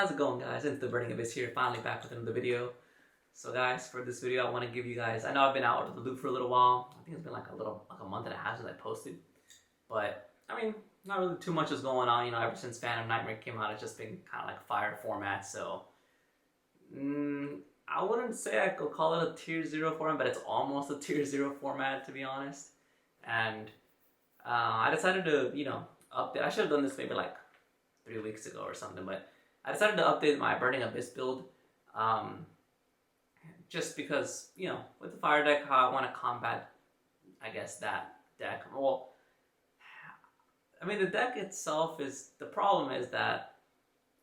how's it going, guys? It's the Burning Abyss here, finally back with another video. So guys, for this video I want to give you guys, I know I've been out of the loop for a little while. I think it's been like a month and a half since I posted. But, I mean, not really too much is going on, you know, ever since Phantom Nightmare came out, it's just been kind of like fire format, so... I wouldn't say I could call it a tier 0 format, but it's almost a tier 0 format, to be honest. And I decided to, you know, update. I should have done this maybe like 3 weeks ago or something, but I decided to update my Burning Abyss build. Just because, you know, with the fire deck, how I want to combat, I guess, that deck. Well, I mean, the deck itself is, the problem is that,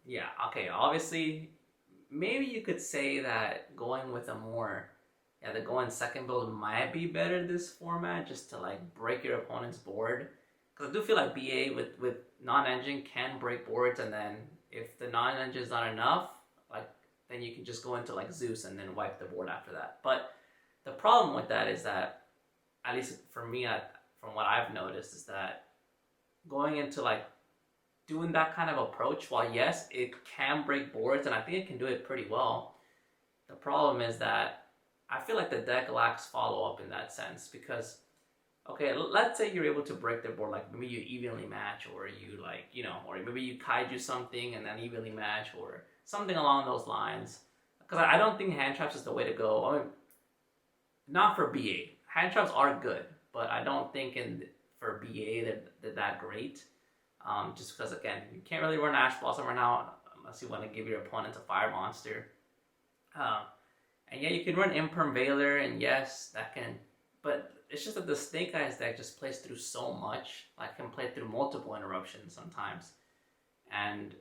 yeah, okay, obviously, maybe you could say that going with a more, the going second build might be better this format, just to like break your opponent's board. Because I do feel like BA with non-engine can break boards, and then if the non-engine is not enough, like then you can just go into like Zeus and then wipe the board after that. But the problem with that is that, at least for me, from what I've noticed, is that going into like doing that kind of approach, while yes, it can break boards, and I think it can do it pretty well, the problem is that I feel like the deck lacks follow-up in that sense, because, okay, let's say you're able to break the board, like maybe you evenly match, or you like, you know, or maybe you kaiju something and then evenly match, or something along those lines. Because I don't think hand traps is the way to go. I mean, not for BA. Hand traps are good, but I don't think for BA they're that great. Just because, again, you can't really run Ash Blossom right now unless you want to give your opponent a fire monster. And yeah, you can run Imperm Veiler, and yes, that can... But it's just that the Snake Eyes deck just plays through so much. Like, can play through multiple interruptions sometimes. And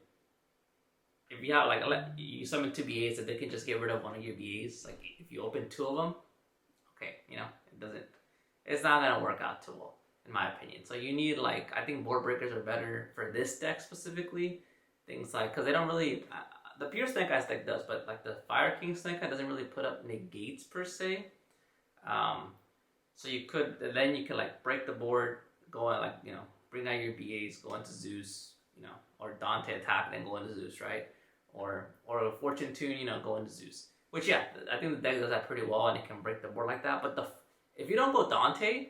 if you have, like, you summon 2 BAs, and they can just get rid of one of your BAs. Like, if you open 2 of them, okay, you know, it's not going to work out too well, in my opinion. So you need, like, I think board breakers are better for this deck specifically. Things like, because they don't really, the pure Snake Eyes deck does, but like the Fire King Snake Eye doesn't really put up negates per se. So you could, then you can like break the board, go on, like, you know, bring out your BAs, go into Zeus, you know, or Dante attack, then go into Zeus, right? Or a Fortune Tune, you know, go into Zeus. Which, yeah, I think the deck does that pretty well, and it can break the board like that. But if you don't go Dante,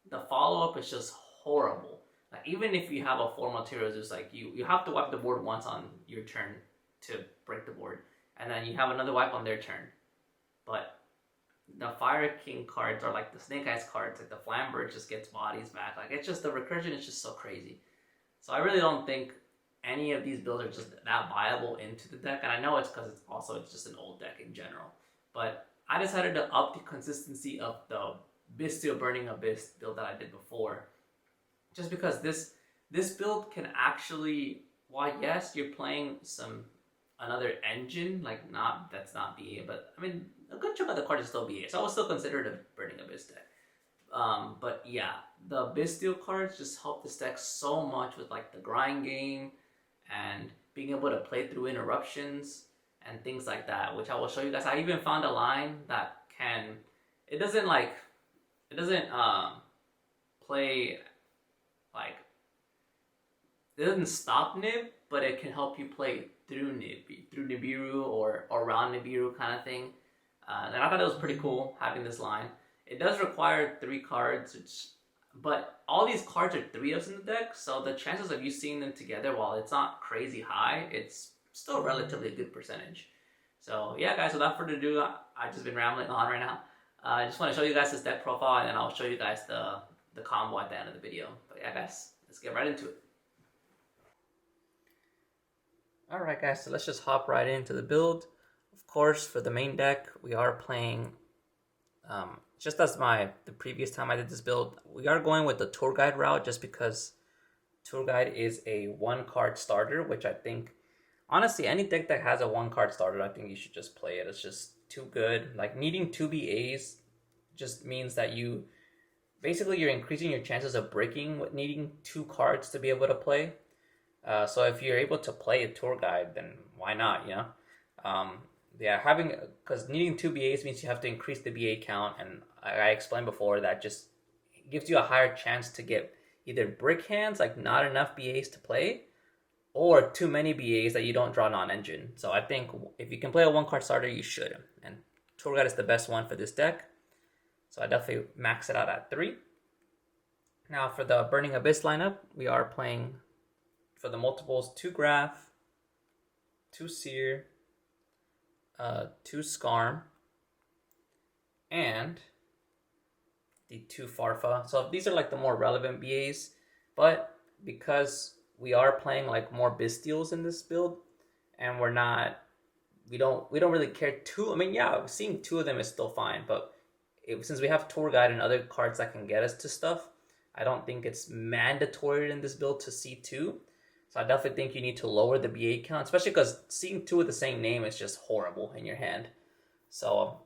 the follow-up is just horrible. Like, even if you have a 4 material Zeus, like, you have to wipe the board once on your turn to break the board. And then you have another wipe on their turn. But the Fire King cards, or like the Snake Eyes cards, like the Flambird just gets bodies back. Like, it's just, the recursion is just so crazy. So I really don't think any of these builds are just that viable into the deck. And I know it's because it's just an old deck in general. But I decided to up the consistency of the Bystial Burning Abyss build that I did before. Just because this build can actually, while yes, you're playing another engine, like that's not BA, but I mean, a good chunk of the cards is still BA, so I would still consider it a Burning Abyss deck. But yeah, the Bystial cards just help this deck so much with like the grind game and being able to play through interruptions and things like that, which I will show you guys. I even found a line that it doesn't play, like, it doesn't stop Nib, but it can help you play through Nibiru or around Nibiru kind of thing. And I thought it was pretty cool having this line. It does require 3 cards, but all these cards are 3-ofs in the deck, so the chances of you seeing them together, while it's not crazy high, it's still relatively a good percentage. So yeah, guys, without further ado, I've just been rambling on right now. I just want to show you guys this deck profile, and then I'll show you guys the combo at the end of the video. But yeah, guys, let's get right into it. Alright guys, so let's just hop right into the build. Of course, for the main deck, we are playing, just as the previous time I did this build, we are going with the Tour Guide route, just because Tour Guide is a 1-card starter, which I think, honestly, any deck that has a 1-card starter, I think you should just play it. It's just too good. Like, needing 2 BAs just means that you're increasing your chances of breaking with needing 2 cards to be able to play. So if you're able to play a Tour Guide, then why not, you know? Yeah, because needing 2 BAs means you have to increase the BA count, and I explained before that just gives you a higher chance to get either brick hands, like not enough BAs to play, or too many BAs that you don't draw non-engine. So I think if you can play a 1-card starter, you should. And Tour Guide is the best one for this deck. So I definitely max it out at 3. Now for the Burning Abyss lineup, we are playing for the multiples 2 Graph, 2 Seer, 2 Skarm, and the 2 Farfa. So these are like the more relevant BAs, but because we are playing like more Bystials in this build, and we don't really care too. I mean, yeah, seeing 2 of them is still fine, but since we have Tour Guide and other cards that can get us to stuff, I don't think it's mandatory in this build to see 2. So I definitely think you need to lower the BA count, especially because seeing 2 with the same name is just horrible in your hand. So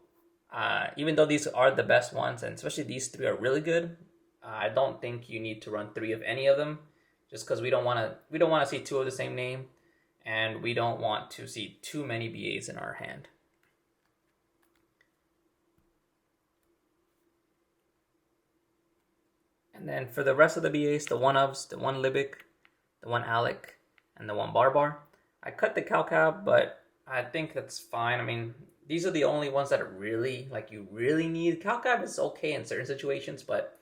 even though these are the best ones, and especially these 3 are really good, I don't think you need to run 3 of any of them, just because we don't want to see 2 of the same name, and we don't want to see too many BAs in our hand. And then for the rest of the BAs, the 1-ofs, the 1 Libic, the 1 Alec, and the 1 Barbar, I cut the Calcab, but I think that's fine. I mean, these are the only ones that are really, like, you really need. Calcab is okay in certain situations, but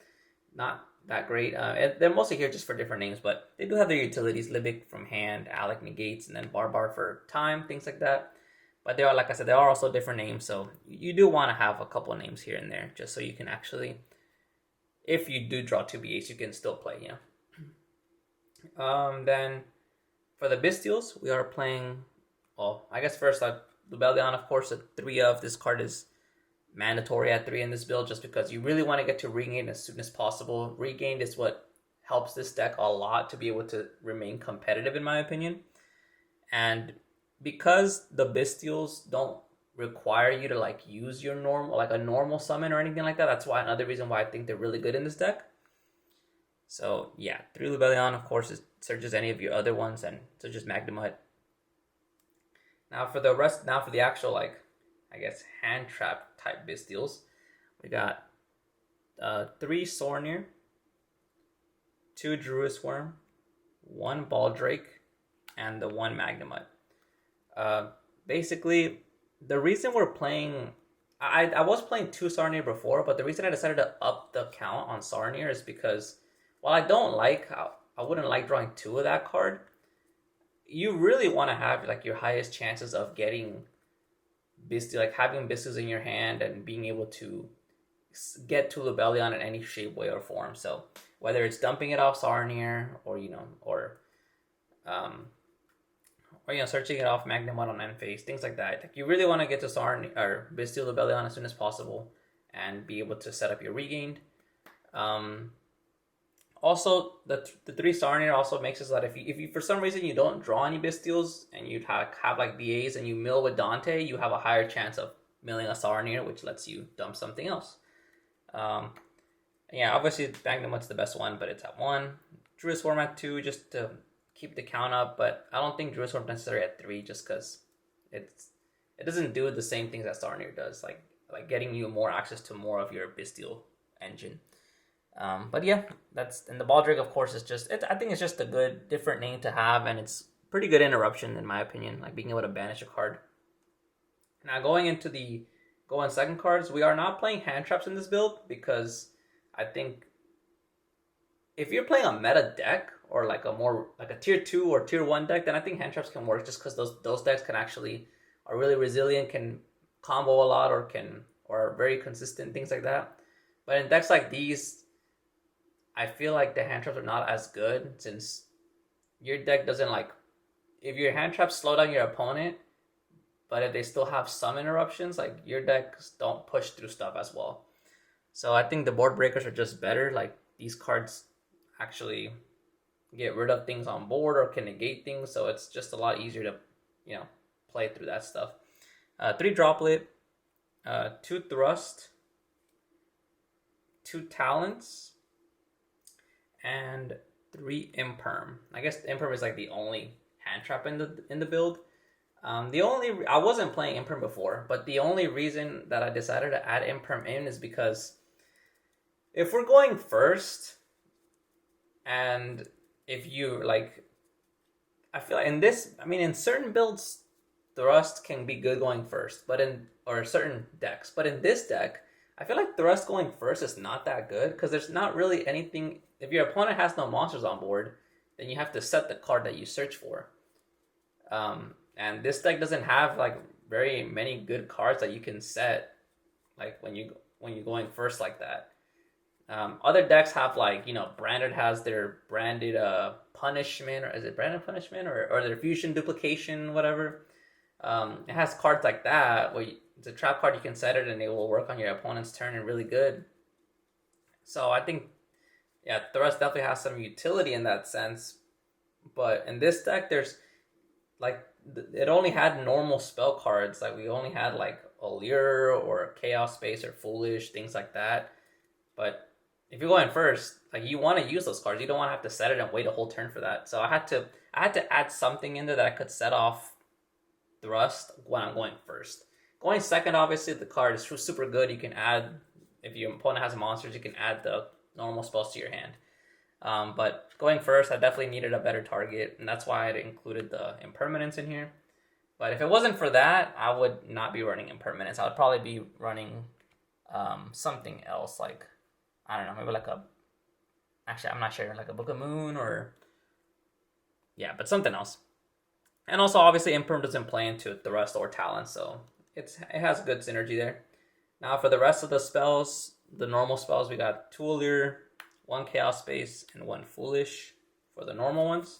not that great. They're mostly here just for different names, but they do have their utilities. Libic from hand, Alec negates, and then Barbar for time, things like that. But they are, like I said, they are also different names, so you do want to have a couple of names here and there, just so you can actually, if you do draw 2 BAs, you can still play, you know. Then for the Bystials, we are playing, well, I guess first, Lubellion, of course, at 3 of. This card is mandatory at 3 in this build, just because you really want to get to Regain as soon as possible. Regained is what helps this deck a lot to be able to remain competitive, in my opinion. And because the Bystials don't require you to like use your normal, like a normal summon or anything like that, that's why another reason why I think they're really good in this deck. So yeah, 3 Lubellion, of course, it searches any of your other ones, and searches Magnemite. Now for the actual, like, I guess, hand trap type Bystials, we got 3 Sornir, 2 Druis Worm, 1 Baldrake, and the 1 Magnemite. Basically, the reason we're playing, I was playing 2 Sarnier before, but the reason I decided to up the count on Sarnier is because while I wouldn't like drawing 2 of that card, you really want to have like your highest chances of getting Bystial, like having Bystials in your hand and being able to get to Lubellion in any shape, way, or form. So whether it's dumping it off Sarnier, or searching it off Magnemite on end phase, things like that. Like, you really want to get to Sarnier or Bystial Lubellion as soon as possible and be able to set up your Regained. Also, the 3 Sarnier also makes it so that if you for some reason you don't draw any Bystials and you have like BAs and you mill with Dante, you have a higher chance of milling a Sarnier, which lets you dump something else. Yeah, obviously Magnemite's the best one, but it's at 1. Druis Worm at 2, just to keep the count up, but I don't think Druis Worm necessary at 3, just because it doesn't do the same things that Sarnier does, like getting you more access to more of your Bystial engine. But yeah, and the Baldrake, of course, is I think it's just a good different name to have, and it's pretty good interruption in my opinion, like being able to banish a card. Now going into the go on second cards, we are not playing hand traps in this build, because I think if you're playing a meta deck or like a more like a tier 2 or tier 1 deck, then I think hand traps can work, just because those decks are really resilient, can combo a lot, or are very consistent, things like that. But in decks like these, I feel like the hand traps are not as good, since your deck doesn't like, if your hand traps slow down your opponent, but if they still have some interruptions, like, your decks don't push through stuff as well. So I think the board breakers are just better. Like, these cards actually get rid of things on board or can negate things, so it's just a lot easier to, play through that stuff. 3 Droplet, 2 Thrust, 2 Talents, and 3 Imperm. I guess Imperm is like the only hand trap in the build. I wasn't playing Imperm before, but the only reason that I decided to add Imperm in is because if we're going first, and if you like, I feel like in this, I mean, in certain builds, thrust can be good going first, but or certain decks. But in this deck, I feel like thrust going first is not that good because there's not really anything. If your opponent has no monsters on board, then you have to set the card that you search for. And this deck doesn't have like very many good cards that you can set, like when you're going first like that. Other decks have like Branded has their branded punishment, or is it branded punishment, or their fusion duplication, whatever. It has cards like that where it's a trap card, you can set it and it will work on your opponent's turn and really good. So I think Thrust definitely has some utility in that sense. But in this deck, there's like it only had normal spell cards. Like we only had like Allure or Chaos Space or Foolish, things like that. But if you're going first, like you want to use those cards. You don't want to have to set it and wait a whole turn for that. So I had to add something in there that I could set off Thrust when I'm going first. Going second, obviously the card is super good. You can add, if your opponent has monsters, you can add the normal spells to your hand. But going first, I definitely needed a better target, and that's why I included the impermanence in here. But if it wasn't for that, I would not be running impermanence. I would probably be running something else, like, I don't know, maybe like actually I'm not sure, like a Book of Moon, or yeah, but something else. And also obviously Imperm doesn't play into Thrust or Talent, so it has good synergy there. Now for the rest of the spells, the normal spells, we got 2 Allure, 1 Chaos Space, and 1 Foolish for the normal ones.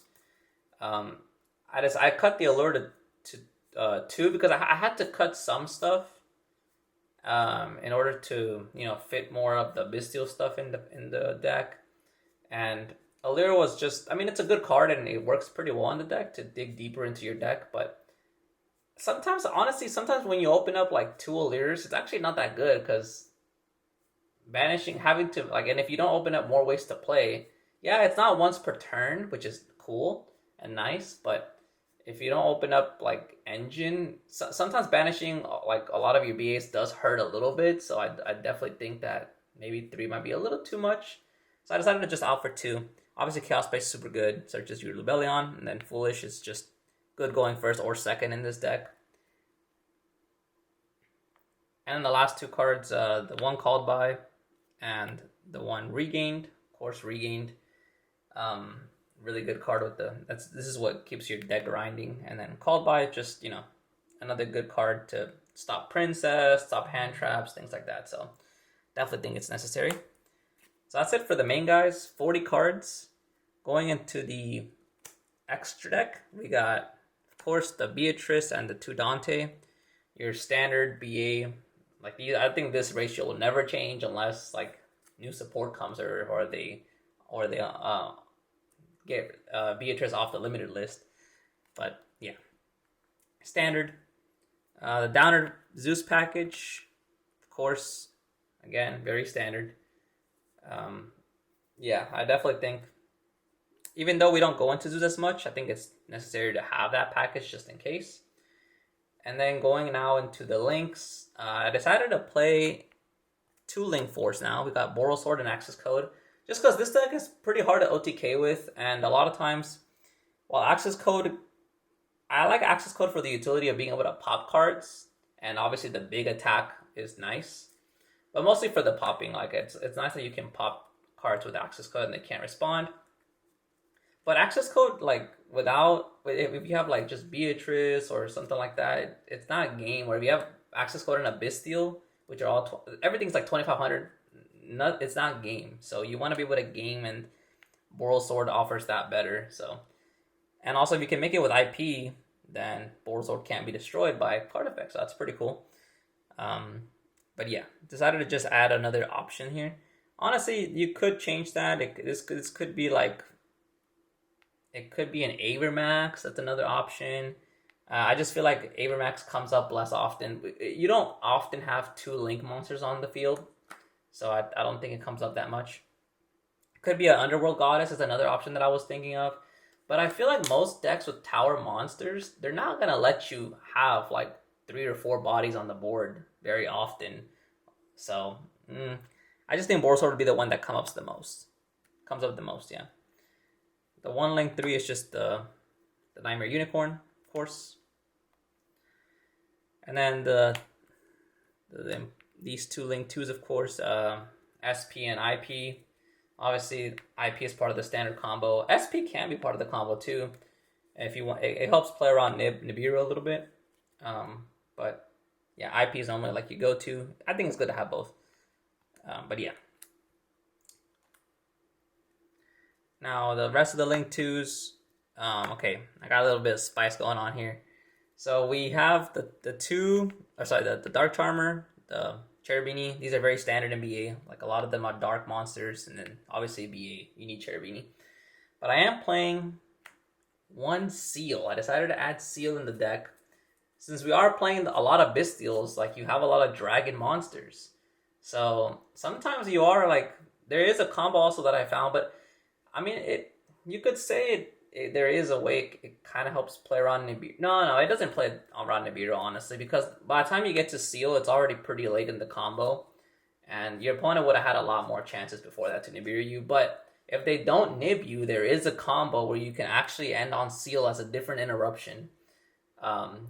I cut the Allure to 2 because I had to cut some stuff in order to fit more of the Bystial stuff in the deck. And Allure was just, I mean, it's a good card and it works pretty well in the deck to dig deeper into your deck, but sometimes when you open up like 2 Allures, it's actually not that good because banishing, having to, like, and if you don't open up more ways to play, yeah, it's not once per turn, which is cool and nice, but if you don't open up like Engine, sometimes banishing like a lot of your BAs does hurt a little bit, so I definitely think that maybe 3 might be a little too much. So I decided to just opt for 2. Obviously, Chaos Space is super good, searches your Rebellion, and then Foolish is just good going first or second in this deck. And then the last 2 cards, the one Called By and the one Regained. Of course, Regained. Really good card with this is what keeps your deck grinding. And then Called By, just, another good card to stop Princess, stop hand traps, things like that. So definitely think it's necessary. So that's it for the main guys. 40 cards. Going into the extra deck, we got, of course, the Beatrice and the 2 Dante. Your standard BA. Like, I think this ratio will never change unless like new support comes or they get Beatrice off the limited list. But yeah, standard. The Downer Zeus package, of course, again, very standard. Yeah, I definitely think, even though we don't go into Zeus as much, I think it's necessary to have that package just in case. And then going now into the links, I decided to play 2 Link Force now. We got Boral Sword and Access Code. Just because this deck is pretty hard to OTK with, and a lot of times, while Access Code, I like Access Code for the utility of being able to pop cards, and obviously the big attack is nice, but mostly for the popping. Like it's nice that you can pop cards with Access Code and they can't respond. But Access Code, like if you have like just Beatrice or something like that, it's not a game. Or if you have Access Code and a Bystial, which are all everything's like 2,500. It's not game, so you want to be able to game, and Boral Sword offers that better. So, and also if you can make it with IP, then Boral Sword can't be destroyed by card effects. So that's pretty cool. But yeah, decided to just add another option here. Honestly, you could change that. This could be like, it could be an Avermax. That's another option. I just feel like Avermax comes up less often. You don't often have 2 Link monsters on the field, so I don't think it comes up that much. Could be an Underworld Goddess is another option that I was thinking of. But I feel like most decks with tower monsters, they're not going to let you have like 3 or 4 bodies on the board very often. So, I just think Boral Sword would be the one that comes up the most, yeah. The 1 Link 3 is just the the Nightmare Unicorn, of course. And then these two Link 2s, of course, SP and IP. Obviously, IP is part of the standard combo. SP can be part of the combo too. If you want, it helps play around Nibiru a little bit. But yeah, IP is normally like you go to. I think it's good to have both. But yeah. Now the rest of the Link 2s. Okay, I got a little bit of spice going on here. So we have the Dark Charmer, the Cherubini. These are very standard in BA. Like a lot of them are dark monsters, and then obviously BA, you need Cherubini. But I am playing one Seal. I decided to add Seal in the deck. Since we are playing a lot of Bystials, like you have a lot of dragon monsters. So sometimes you are like, there is a combo also that I found, but I mean, you could say there is a way it kind of helps play around Nibiru. No, it doesn't play around Nibiru, honestly, because by the time you get to Seal, it's already pretty late in the combo, and your opponent would have had a lot more chances before that to Nibiru you. But if they don't nib you, there is a combo where you can actually end on Seal as a different interruption.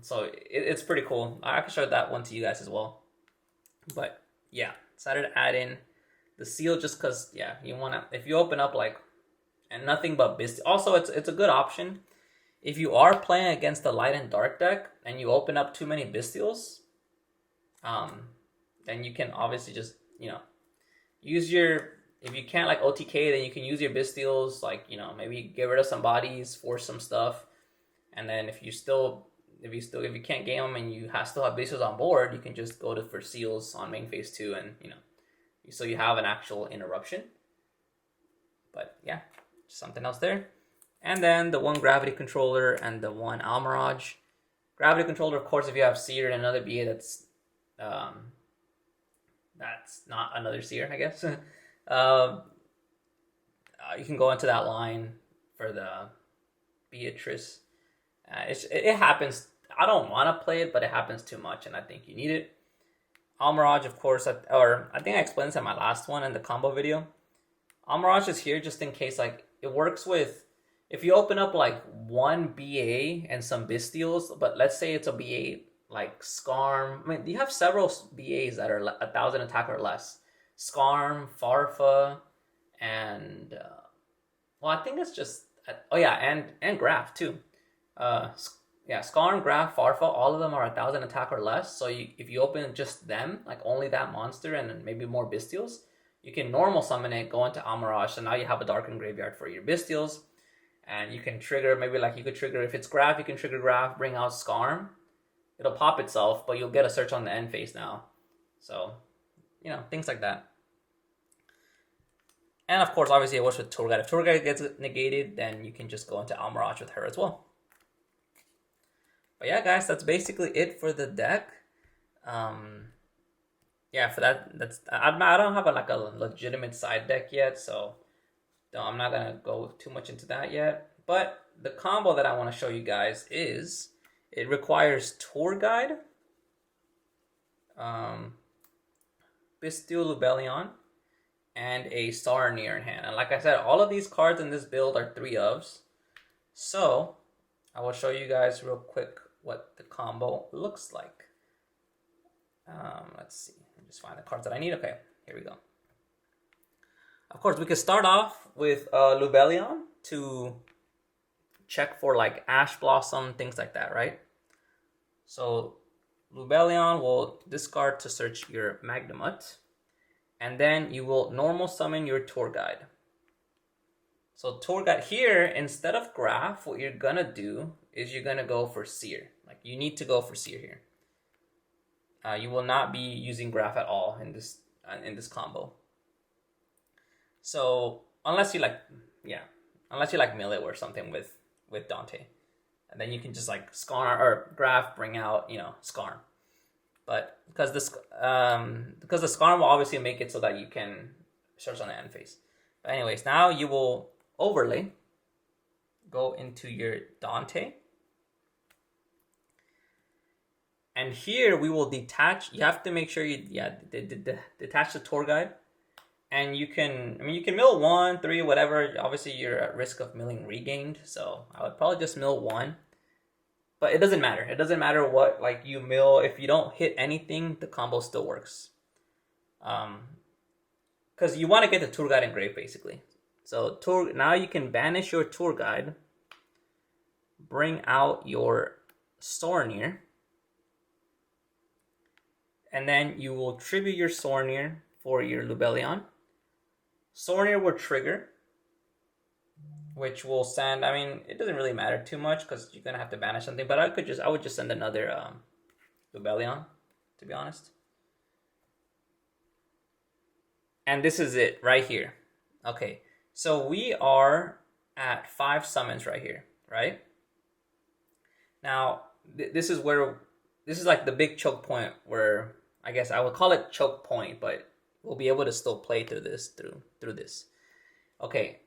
So it's pretty cool. I can show that one to you guys as well. But yeah, decided to add in the Seal just because, yeah, you want to, if you open up like, and nothing but Bystial. Also, it's a good option if you are playing against the light and dark deck and you open up too many Bystials. Then you can obviously just, use your, if you can't like OTK, then you can use your Bystials, like, maybe get rid of some bodies, force some stuff, and then if you can't game them and you still have Bystials on board, you can just go for Seals on main phase 2, and so you have an actual interruption. But yeah, something else there. And then the one Gravity Controller and the one Almirage. Gravity Controller, of course, if you have Seer and another BA that's not another Seer, I guess. You can go into that line for the Beatrice. It happens. I don't want to play it, but it happens too much, and I think you need it. Almirage, of course, I think I explained this in my last one in the combo video. Almirage is here just in case, like, it works with, if you open up, like, one BA and some Bystials, but let's say it's a BA, like, Skarm. I mean, you have several BAs that are 1,000 attack or less. Skarm, Farfa, and, I think it's just, and Graph, too. Skarm, Graph, Farfa, all of them are 1,000 attack or less, so if you open just them, like, only that monster and then maybe more Bystials, you can normal summon it, go into Almirage, so now you have a darkened graveyard for your Bystials, and you can trigger, maybe like you could trigger, if it's Graph, you can trigger Graph, bring out Skarm. It'll pop itself, but you'll get a search on the end phase now. So, things like that. And of course, obviously it works with Tour Guide. If Tour Guide gets negated, then you can just go into Almirage with her as well. But yeah, guys, that's basically it for the deck. For that, I don't have a legitimate side deck yet, so I'm not gonna go too much into that yet. But the combo that I want to show you guys is, it requires Tour Guide, Bystial Lubellion, and a Saronir in hand. And like I said, all of these cards in this build are 3-ofs. So I will show you guys real quick what the combo looks like. Let's see. Let me just find the cards that I need. Okay, here we go. Of course, we could start off with Lubellion to check for like Ash Blossom, things like that, right? So Lubellion will discard to search your Magnemite, and then you will normal summon your Tour Guide. So Tour Guide here, instead of Graph, what you're gonna do is you're gonna go for Seer. Like, you need to go for Seer here. You will not be using Graph at all in this combo. So unless you like Melee or something with Dante, and then you can just like Skarm or Graph, bring out Skarm. But because the Skarm will obviously make it so that you can search on the end phase. But anyways, now you will overlay, go into your Dante, and here we will detach. You have to make sure you detach the Tour Guide, And you can, I mean, you can mill 1, 3, whatever. Obviously, you're at risk of milling regained, so I would probably just mill 1. But it doesn't matter. It doesn't matter what like you mill. If you don't hit anything, the combo still works. Because you want to get the tour guide engraved, basically. So now you can banish your tour guide, bring out your Sornir, and then you will tribute your Sornir for your Lubellion. Sornir will trigger, which will send. I mean, it doesn't really matter too much because you're gonna have to banish something. But I would just send another Lubellion, to be honest. And this is it right here. Okay, so we are at 5 summons right here, right? Now this is like the big choke point where I guess I would call it choke point, but we'll be able to still play through this. Okay,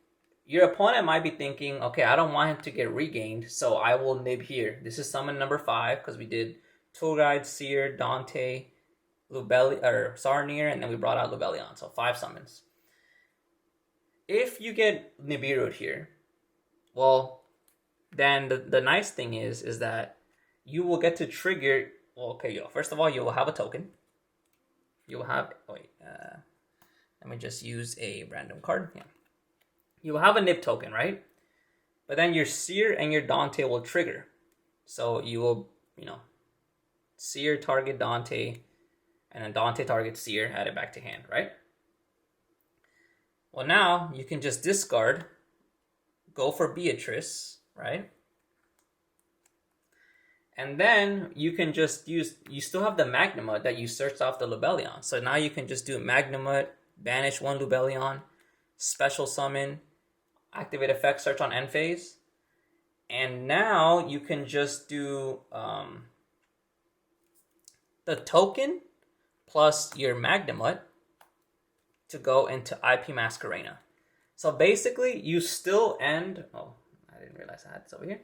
your opponent might be thinking, okay, I don't want him to get regained, so I will nib here. This is summon number 5 because we did Tour Guide, Seer, Dante, Sarnir, and then we brought out Lubellion, so 5 summons. If you get Nibiru here, well, then the nice thing is that you will get to trigger. Well, okay, first of all, you will have a token. You will have. Let me just use a random card. Yeah, you will have a nib token, right? But then your Seer and your Dante will trigger, so you will, Seer target Dante, and then Dante target Seer, add it back to hand, right? Well, now you can just discard, go for Beatrice, right? And then you can just you still have the Magnamut that you searched off the Lubellion. So now you can just do Magnamut, banish 1 Lubellion, special summon, activate effect, search on end phase. And now you can just do the token plus your Magnamut to go into IP Masquerena. So basically, you still end. Oh, I didn't realize I had this over here.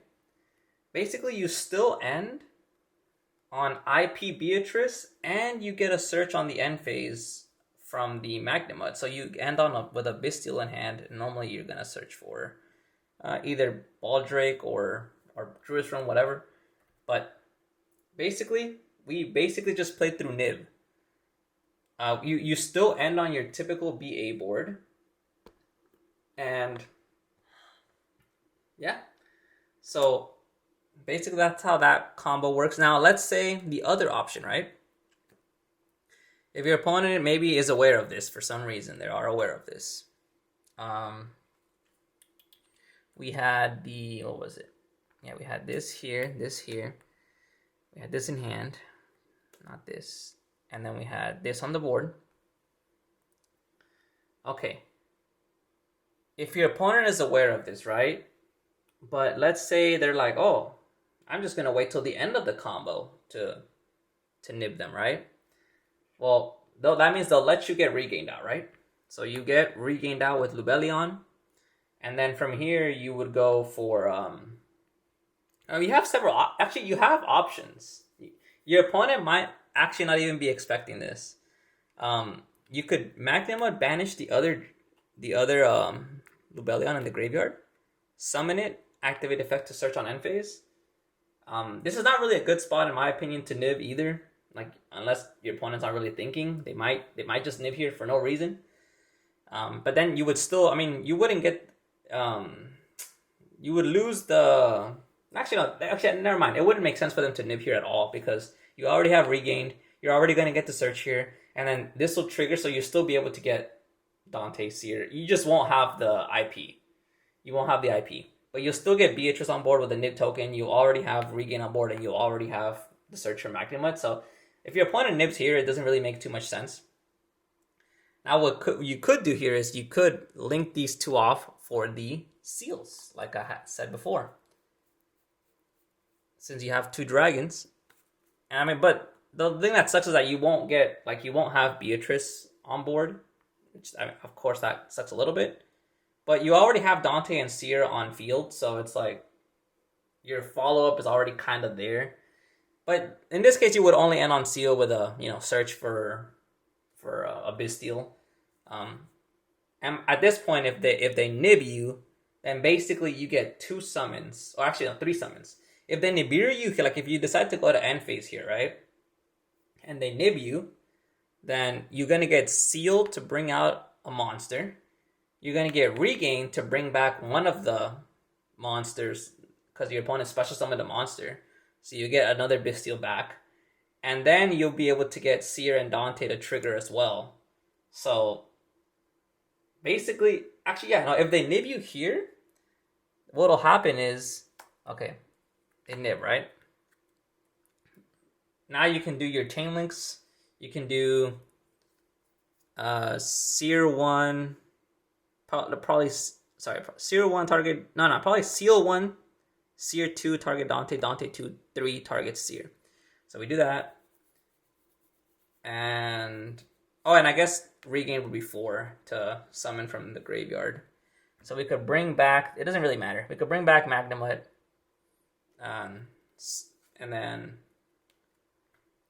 Basically, you still end on IP Beatrice, and you get a search on the end phase from the Magnamut. So you end with a Bystial in hand. Normally, you're gonna search for either Baldrake or Druid's Realm, whatever. But basically, we just played through Nib. You still end on your typical BA board. And yeah. So basically that's how that combo works. Now let's say the other option, right? If your opponent maybe is aware of this for some reason, they are aware of this. We had what was it? Yeah, we had this here, this here. We had this in hand, not this. And then we had this on the board. Okay. If your opponent is aware of this, right? But let's say they're like, oh, I'm just going to wait till the end of the combo to nib them, right? Well, that means they'll let you get regained out, right? So you get regained out with Lubellion. And then from here, you would go for... you have several... Actually, you have options. Your opponent might actually not even be expecting this. You could Magnamut banish the other Lubellion in the graveyard, summon it, activate effect to search on end phase. This is not really a good spot in my opinion to nib either. Like unless your opponent's not really thinking, they might just nib here for no reason. But then you would still, you wouldn't get, you would lose the. Actually, never mind. It wouldn't make sense for them to nib here at all because you already have regained. You're already going to get the search here. And then this will trigger, so you'll still be able to get Dante Seer. You just won't have the IP. You won't have the IP. But you'll still get Beatrice on board with a nib token. You already have regain on board, and you'll already have the search for Magnamut. So if your opponent nibs here, it doesn't really make too much sense. Now what you could do here is you could link these two off for the seals, like I had said before. Since you have 2 dragons. And but the thing that sucks is that you won't have Beatrice on board. Which, of course, that sucks a little bit. But you already have Dante and Seer on field, so it's like your follow-up is already kind of there. But in this case, you would only end on Seal with a search for a Bystial. And at this point, if they nib you, then basically you get 2 summons, or actually no, 3 summons. If they Nibiru you, like if you decide to go to end phase here, right? And they nib you, then you're gonna get Seal to bring out a monster. You're gonna get Regain to bring back one of the monsters because your opponent special summoned a monster. So you get another Bystial back. And then you'll be able to get Seer and Dante to trigger as well. So basically, actually, yeah, no, if they nib you here, what'll happen is, okay, they nib, right? Now you can do your chain links. You can do Seer 1, probably, sorry, Seer 1 target, no, probably Seal 1, Seer 2 target Dante, Dante 2, 3 target Seer. So we do that. And, oh, and I guess Regain would be 4 to summon from the graveyard. So we could bring back, it doesn't really matter. We could bring back Magnamut. And then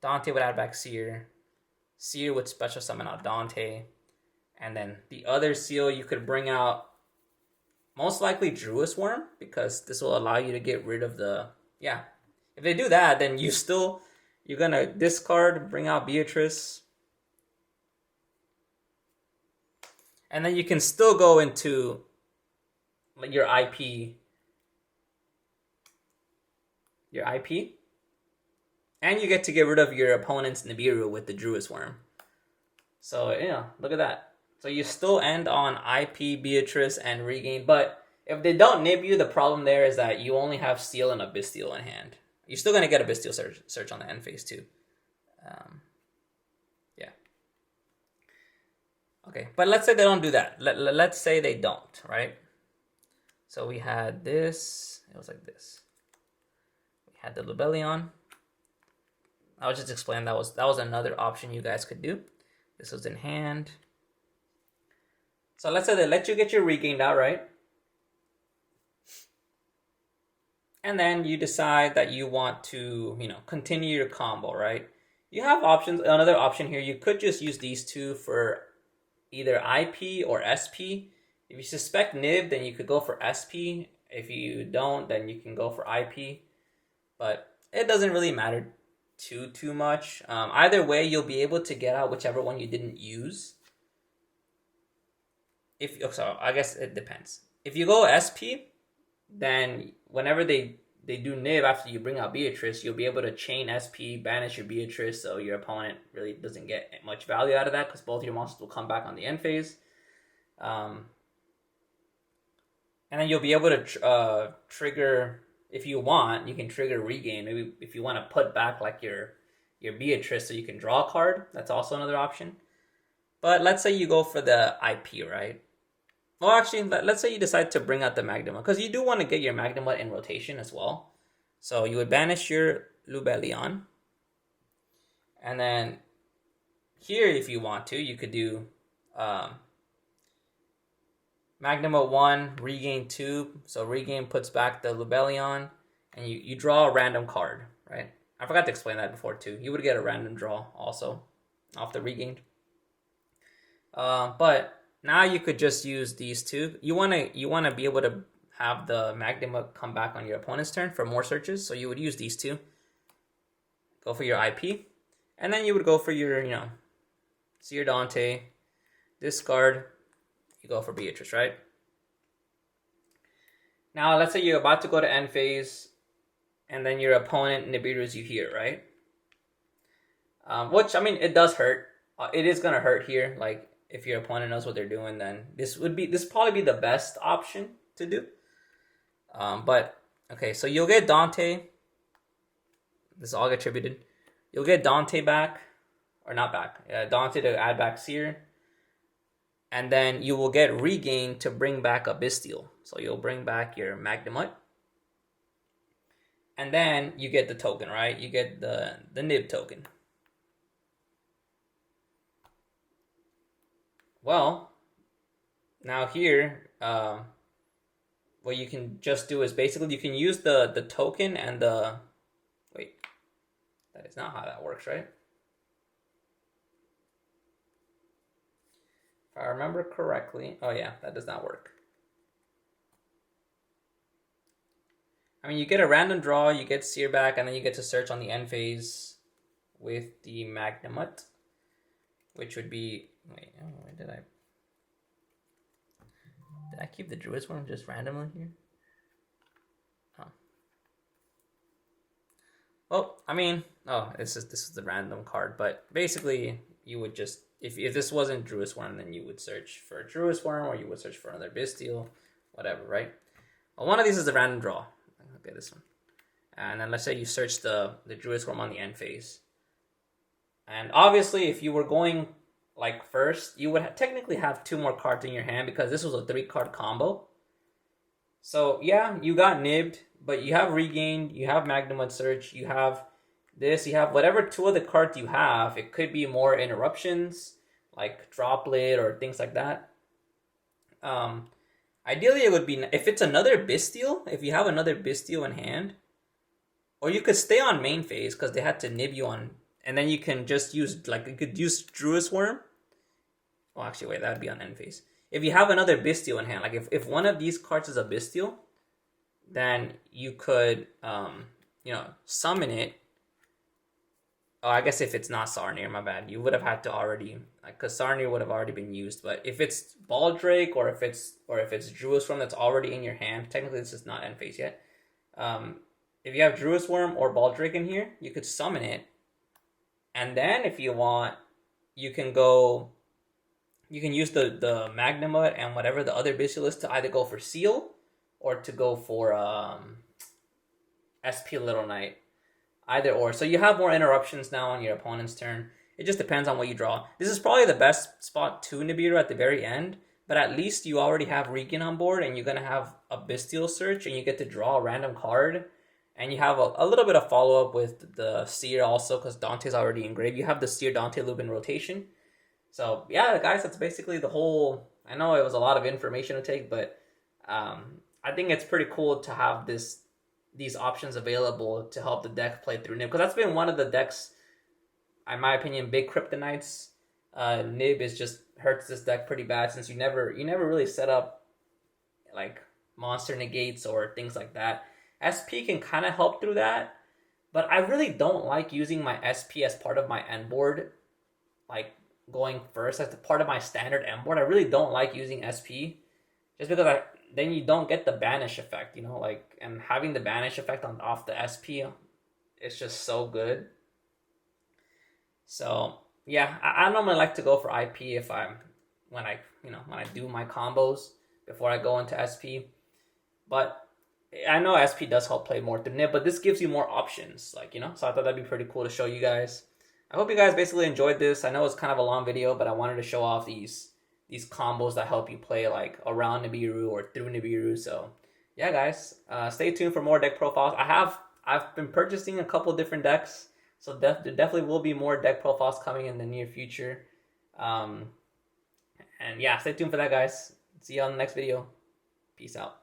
Dante would add back Seer. Seer would special summon out Dante. And then the other Seal you could bring out most likely Druid's Worm, because this will allow you to get rid of the, yeah. If they do that, then you're gonna discard, bring out Beatrice. And then you can still go into your IP. And you get to get rid of your opponent's Nibiru with the Druid's Worm. So, look at that. So you still end on IP, Beatrice, and Regain. But if they don't nib you, the problem there is that you only have Seal and a Bystial in hand. You're still going to get a Bystial search on the end phase too. Yeah. Okay, but let's say they don't do that. Let's say they don't, right? So we had this. It was like this. We had the Lubellion. I'll just explain that was another option you guys could do. This was in hand. So let's say they let you get your Regained out, right? And then you decide that you want to, continue your combo, right? You have options. Another option here, you could just use these two for either IP or SP. If you suspect Nib, then you could go for SP. If you don't, then you can go for IP. But it doesn't really matter too much. Either way, you'll be able to get out whichever one you didn't use. So I guess it depends. If you go SP, then whenever they do Nib after you bring out Beatrice, you'll be able to chain SP, banish your Beatrice, so your opponent really doesn't get much value out of that because both your monsters will come back on the end phase. And then you'll be able to trigger, if you want, you can trigger Regain. Maybe if you want to put back like your Beatrice so you can draw a card, that's also another option. But let's say you go for the IP, right? Well, actually, let's say you decide to bring out the Magnamut, because you do want to get your Magnamut in rotation as well. So you would banish your Lubellion. And then here, if you want to, you could do Magnamut 1, Regain 2. So Regain puts back the Lubellion, and you draw a random card, right? I forgot to explain that before too. You would get a random draw also off the Regained. But now you could just use these two. You wanna be able to have the Magnamut come back on your opponent's turn for more searches. So you would use these two. Go for your IP, and then you would go for your Seer Dante, discard. You go for Beatrice, right? Now let's say you're about to go to end phase, and then your opponent Nibiru's you here, right? Which, I mean, it does hurt. It is gonna hurt here. Like, if your opponent knows what they're doing, then this probably be the best option to do. But okay, so you'll get Dante. This all get attributed. You'll get Dante back, or not back. Dante to add back Seer, and then you will get Regain to bring back a Bystial. So you'll bring back your Magnamut, and then you get the token, right? You get the Nib token. Well, now here, what you can just do is basically you can use the token and the... Wait, that is not how that works, right? If I remember correctly. Oh yeah, that does not work. I mean, you get a random draw, you get Seer back, and then you get to search on the end phase with the Magnamut, which would be... Wait, oh, where did I keep the Druid's Worm just randomly here? Oh. Well, I mean, oh, this is the random card, but basically you would just, if this wasn't Druid's Worm, then you would search for a Druid's Worm, or you would search for another Bystial, whatever, right? Well, one of these is a random draw. Okay, this one. And then let's say you search the Druid's Worm on the end phase. And obviously, if you were going like first, you would technically have 2 more cards in your hand because this was a 3-card combo. So yeah, you got nibbed, but you have regained, you have Magnamut Search, you have this, you have whatever 2 of the cards you have. It could be more interruptions, like Droplet or things like that. Ideally, it would be if it's another Bystial, if you have another Bystial in hand, or you could stay on main phase because they had to nib you on, and then you can just use, like, you could use Druid's Worm. Well, actually, wait, that would be on end phase. If you have another Bystial in hand, like if one of these cards is a Bystial, then you could, summon it. Oh, I guess if it's not Sarnier, my bad. You would have had to already, because Sarnier would have already been used. But if it's Baldrake or if it's Druid's Worm that's already in your hand, technically this is not end phase yet. If you have Druid's Worm or Baldrake in here, you could summon it, and then if you want, you can go. You can use the Magnamut and whatever the other Bystial is to either go for Seal or to go for SP Little Knight. Either or. So you have more interruptions now on your opponent's turn. It just depends on what you draw. This is probably the best spot to Nibiru at the very end, but at least you already have Regan on board and you're going to have a Bystial Search and you get to draw a random card. And you have a little bit of follow-up with the Seer also because Dante's already engraved. You have the Seer Dante loop in rotation. So, yeah, guys, that's basically the whole... I know it was a lot of information to take, but I think it's pretty cool to have these options available to help the deck play through Nib. Because that's been one of the decks, in my opinion, big kryptonites. Nib is just hurts this deck pretty bad since you never really set up like monster negates or things like that. SP can kind of help through that, but I really don't like using my SP as part of my end board, like going first as part of my standard end board. I really don't like using SP just because then you don't get the banish effect, and having the banish effect off the SP, it's just so good. So yeah, I normally like to go for IP when I do my combos before I go into SP, but I know SP does help play more through Nib, but this gives you more options, so I thought that'd be pretty cool to show you guys. I hope you guys basically enjoyed this. I know it's kind of a long video, but I wanted to show off these combos that help you play like around Nibiru or through Nibiru. So yeah, guys, stay tuned for more deck profiles. I've been purchasing a couple different decks, so there definitely will be more deck profiles coming in the near future. And yeah, stay tuned for that, guys. See you on the next video. Peace out.